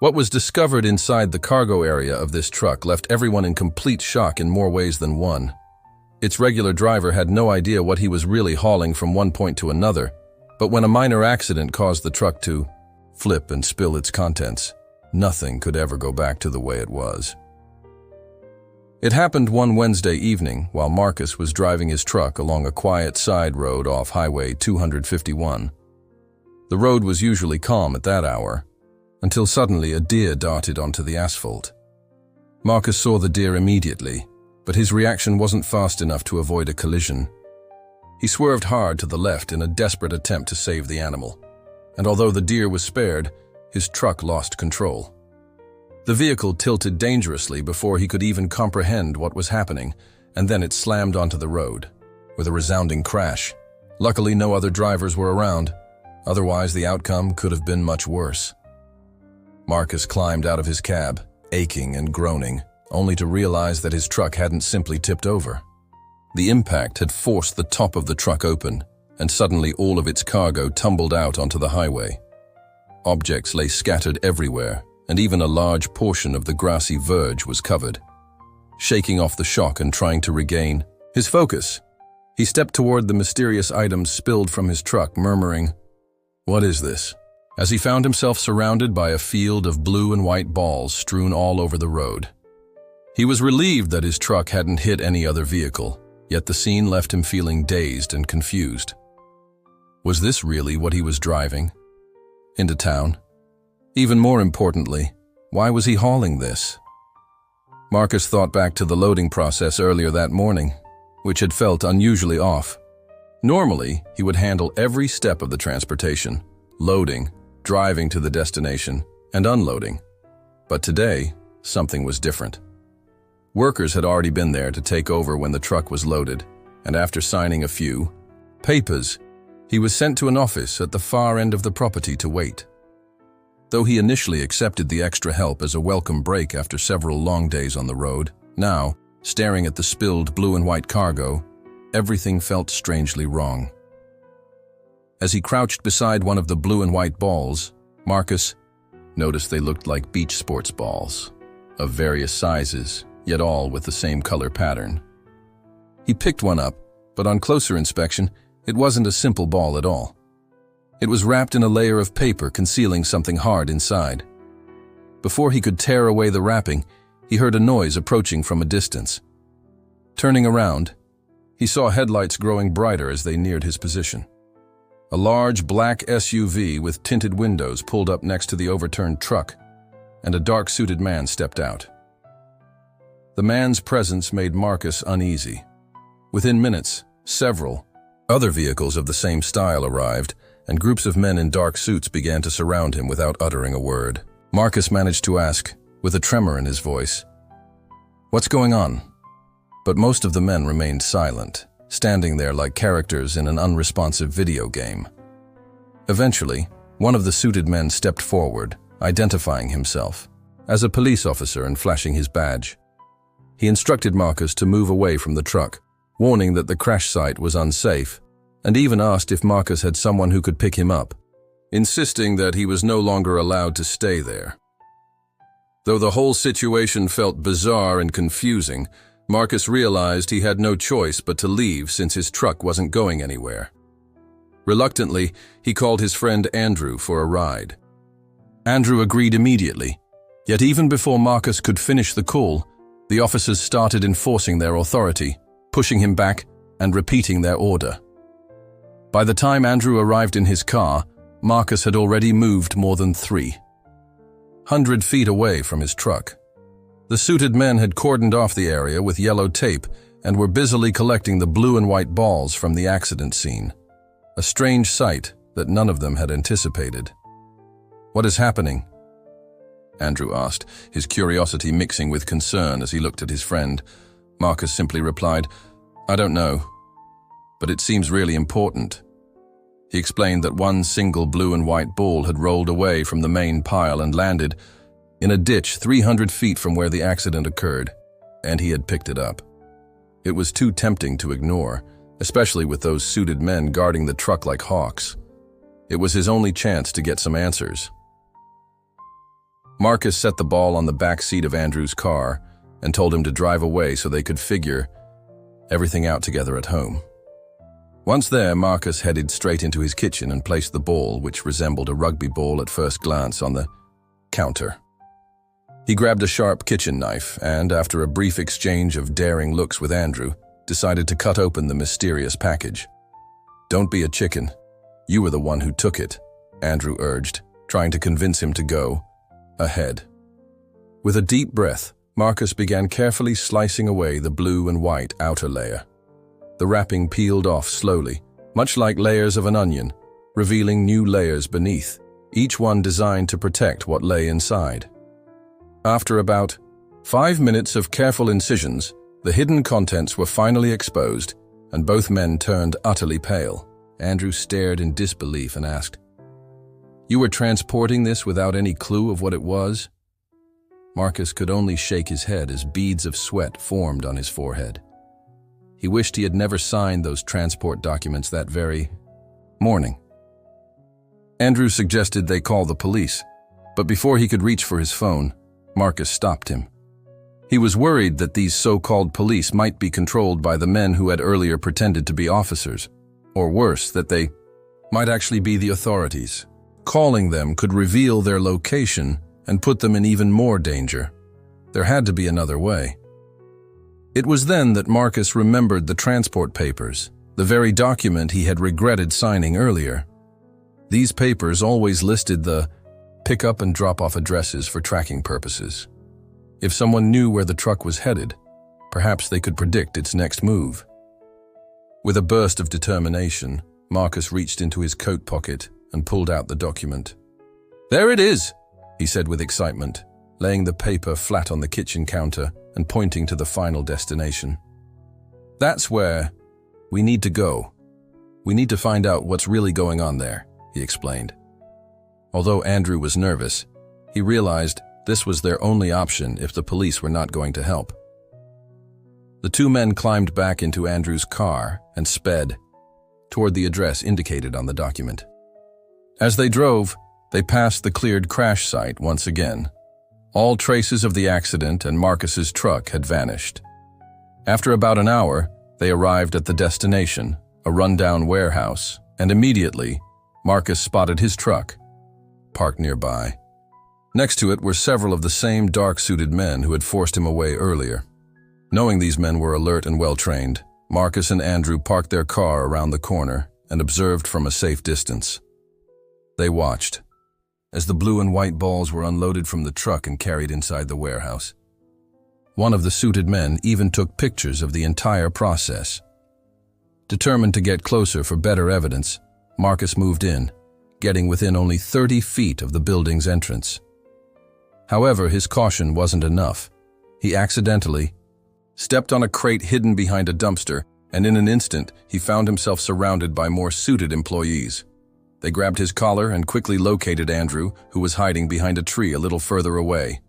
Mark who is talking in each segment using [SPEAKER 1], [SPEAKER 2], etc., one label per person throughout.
[SPEAKER 1] What was discovered inside the cargo area of this truck left everyone in complete shock in more ways than one. Its regular driver had no idea what he was really hauling from one point to another, but when a minor accident caused the truck to flip and spill its contents, nothing could ever go back to the way it was. It happened one Wednesday evening while Marcus was driving his truck along a quiet side road off Highway 251. The road was usually calm at that hour, until suddenly a deer darted onto the asphalt. Marcus saw the deer immediately, but his reaction wasn't fast enough to avoid a collision. He swerved hard to the left in a desperate attempt to save the animal, and although the deer was spared, his truck lost control. The vehicle tilted dangerously before he could even comprehend what was happening, and then it slammed onto the road, with a resounding crash. Luckily, no other drivers were around, otherwise the outcome could have been much worse. Marcus climbed out of his cab, aching and groaning, only to realize that his truck hadn't simply tipped over. The impact had forced the top of the truck open, and suddenly all of its cargo tumbled out onto the highway. Objects lay scattered everywhere, and even a large portion of the grassy verge was covered. Shaking off the shock and trying to regain his focus, he stepped toward the mysterious items spilled from his truck, murmuring, "What is this?" as he found himself surrounded by a field of blue and white balls strewn all over the road. He was relieved that his truck hadn't hit any other vehicle, yet the scene left him feeling dazed and confused. Was this really what he was driving? Into town? Even more importantly, why was he hauling this? Marcus thought back to the loading process earlier that morning, which had felt unusually off. Normally, he would handle every step of the transportation, loading, driving to the destination, and unloading. But today, something was different. Workers had already been there to take over when the truck was loaded, and after signing a few papers, he was sent to an office at the far end of the property to wait. Though he initially accepted the extra help as a welcome break after several long days on the road, now, staring at the spilled blue and white cargo, everything felt strangely wrong. As he crouched beside one of the blue and white balls, Marcus noticed they looked like beach sports balls, of various sizes, yet all with the same color pattern. He picked one up, but on closer inspection, it wasn't a simple ball at all. It was wrapped in a layer of paper concealing something hard inside. Before he could tear away the wrapping, he heard a noise approaching from a distance. Turning around, he saw headlights growing brighter as they neared his position. A large black SUV with tinted windows pulled up next to the overturned truck, and a dark-suited man stepped out. The man's presence made Marcus uneasy. Within minutes, several other vehicles of the same style arrived, and groups of men in dark suits began to surround him without uttering a word. Marcus managed to ask, with a tremor in his voice, "What's going on?" But most of the men remained silent, standing there like characters in an unresponsive video game. Eventually, one of the suited men stepped forward, identifying himself as a police officer and flashing his badge. He instructed Marcus to move away from the truck, warning that the crash site was unsafe, and even asked if Marcus had someone who could pick him up, insisting that he was no longer allowed to stay there. Though the whole situation felt bizarre and confusing, Marcus realized he had no choice but to leave since his truck wasn't going anywhere. Reluctantly, he called his friend Andrew for a ride. Andrew agreed immediately, yet even before Marcus could finish the call, the officers started enforcing their authority, pushing him back and repeating their order. By the time Andrew arrived in his car, Marcus had already moved more than 300 feet away from his truck. The suited men had cordoned off the area with yellow tape and were busily collecting the blue and white balls from the accident scene, a strange sight that none of them had anticipated. "What is happening?" Andrew asked, his curiosity mixing with concern as he looked at his friend. Marcus simply replied, "I don't know, but it seems really important." He explained that one single blue and white ball had rolled away from the main pile and landed in a ditch 300 feet from where the accident occurred, and he had picked it up. It was too tempting to ignore, especially with those suited men guarding the truck like hawks. It was his only chance to get some answers. Marcus set the ball on the back seat of Andrew's car and told him to drive away so they could figure everything out together at home. Once there, Marcus headed straight into his kitchen and placed the ball, which resembled a rugby ball at first glance, on the counter. He grabbed a sharp kitchen knife and, after a brief exchange of daring looks with Andrew, decided to cut open the mysterious package. "Don't be a chicken. You were the one who took it," Andrew urged, trying to convince him to go ahead. With a deep breath, Marcus began carefully slicing away the blue and white outer layer. The wrapping peeled off slowly, much like layers of an onion, revealing new layers beneath, each one designed to protect what lay inside. After about 5 minutes of careful incisions, the hidden contents were finally exposed, and both men turned utterly pale. Andrew stared in disbelief and asked, "You were transporting this without any clue of what it was?" Marcus could only shake his head as beads of sweat formed on his forehead. He wished he had never signed those transport documents that very morning. Andrew suggested they call the police, but before he could reach for his phone, Marcus stopped him. He was worried that these so-called police might be controlled by the men who had earlier pretended to be officers, or worse, that they might actually be the authorities. Calling them could reveal their location and put them in even more danger. There had to be another way. It was then that Marcus remembered the transport papers, the very document he had regretted signing earlier. These papers always listed the pick-up and drop-off addresses for tracking purposes. If someone knew where the truck was headed, perhaps they could predict its next move. With a burst of determination, Marcus reached into his coat pocket and pulled out the document. "There it is," he said with excitement, laying the paper flat on the kitchen counter and pointing to the final destination. "That's where we need to go. We need to find out what's really going on there," he explained. Although Andrew was nervous, he realized this was their only option if the police were not going to help. The two men climbed back into Andrew's car and sped toward the address indicated on the document. As they drove, they passed the cleared crash site once again. All traces of the accident and Marcus's truck had vanished. After about an hour, they arrived at the destination, a rundown warehouse, and immediately, Marcus spotted his truck, parked nearby. Next to it were several of the same dark-suited men who had forced him away earlier. Knowing these men were alert and well-trained, Marcus and Andrew parked their car around the corner and observed from a safe distance. They watched as the blue and white balls were unloaded from the truck and carried inside the warehouse. One of the suited men even took pictures of the entire process. Determined to get closer for better evidence, Marcus moved in, getting within only 30 feet of the building's entrance. However, his caution wasn't enough. He accidentally stepped on a crate hidden behind a dumpster, and in an instant, he found himself surrounded by more suited employees. They grabbed his collar and quickly located Andrew, who was hiding behind a tree a little further away.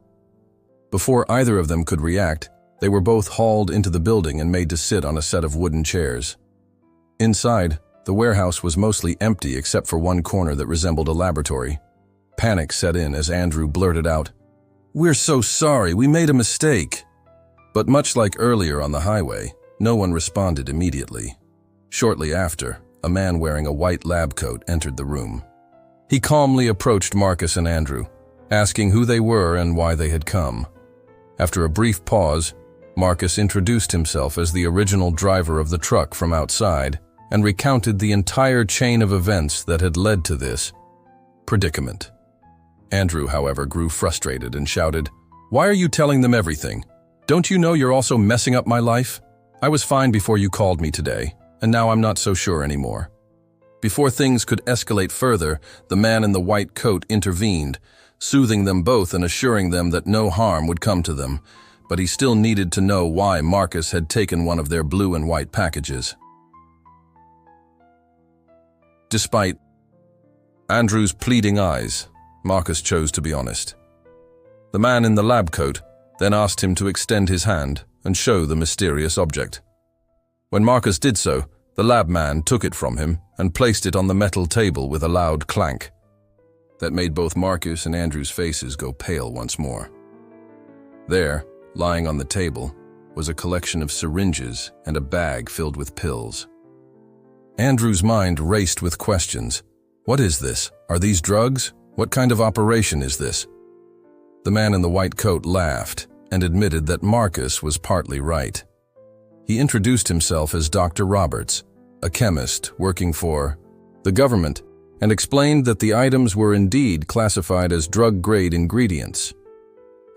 [SPEAKER 1] Before either of them could react, they were both hauled into the building and made to sit on a set of wooden chairs. Inside, the warehouse was mostly empty except for one corner that resembled a laboratory. Panic set in as Andrew blurted out, "We're so sorry, we made a mistake." But much like earlier on the highway, no one responded immediately. Shortly after, a man wearing a white lab coat entered the room. He calmly approached Marcus and Andrew, asking who they were and why they had come. After a brief pause, Marcus introduced himself as the original driver of the truck from outside and recounted the entire chain of events that had led to this predicament. Andrew, however, grew frustrated and shouted, "Why are you telling them everything? Don't you know you're also messing up my life? I was fine before you called me today, and now I'm not so sure anymore." Before things could escalate further, the man in the white coat intervened, soothing them both and assuring them that no harm would come to them, but he still needed to know why Marcus had taken one of their blue and white packages. Despite Andrew's pleading eyes, Marcus chose to be honest. The man in the lab coat then asked him to extend his hand and show the mysterious object. When Marcus did so, the lab man took it from him and placed it on the metal table with a loud clank. that made both Marcus and Andrew's faces go pale once more. There, lying on the table, was a collection of syringes and a bag filled with pills. Andrew's mind raced with questions. What is this? Are these drugs? What kind of operation is this? The man in the white coat laughed and admitted that Marcus was partly right. He introduced himself as Dr. Roberts, a chemist working for the government, and explained that the items were indeed classified as drug-grade ingredients.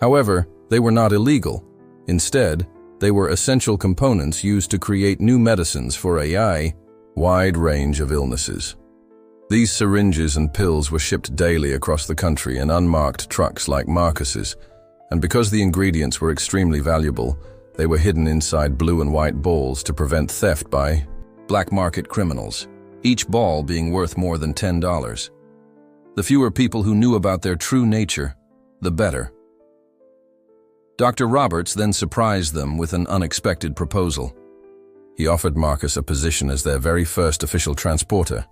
[SPEAKER 1] However, they were not illegal. Instead, they were essential components used to create new medicines for a wide range of illnesses. These syringes and pills were shipped daily across the country in unmarked trucks like Marcus's, and because the ingredients were extremely valuable, they were hidden inside blue and white balls to prevent theft by black market criminals, each ball being worth more than $10. The fewer people who knew about their true nature, the better. Dr. Roberts then surprised them with an unexpected proposal. He offered Marcus a position as their very first official transporter,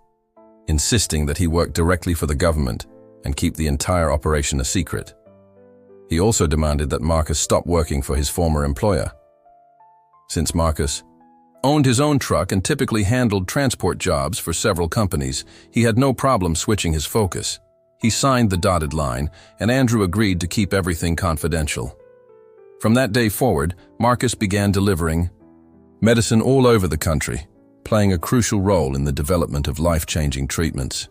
[SPEAKER 1] insisting that he work directly for the government and keep the entire operation a secret. He also demanded that Marcus stop working for his former employer. Since Marcus owned his own truck and typically handled transport jobs for several companies, he had no problem switching his focus. He signed the dotted line, and Andrew agreed to keep everything confidential. From that day forward, Marcus began delivering medicine all over the country, playing a crucial role in the development of life-changing treatments.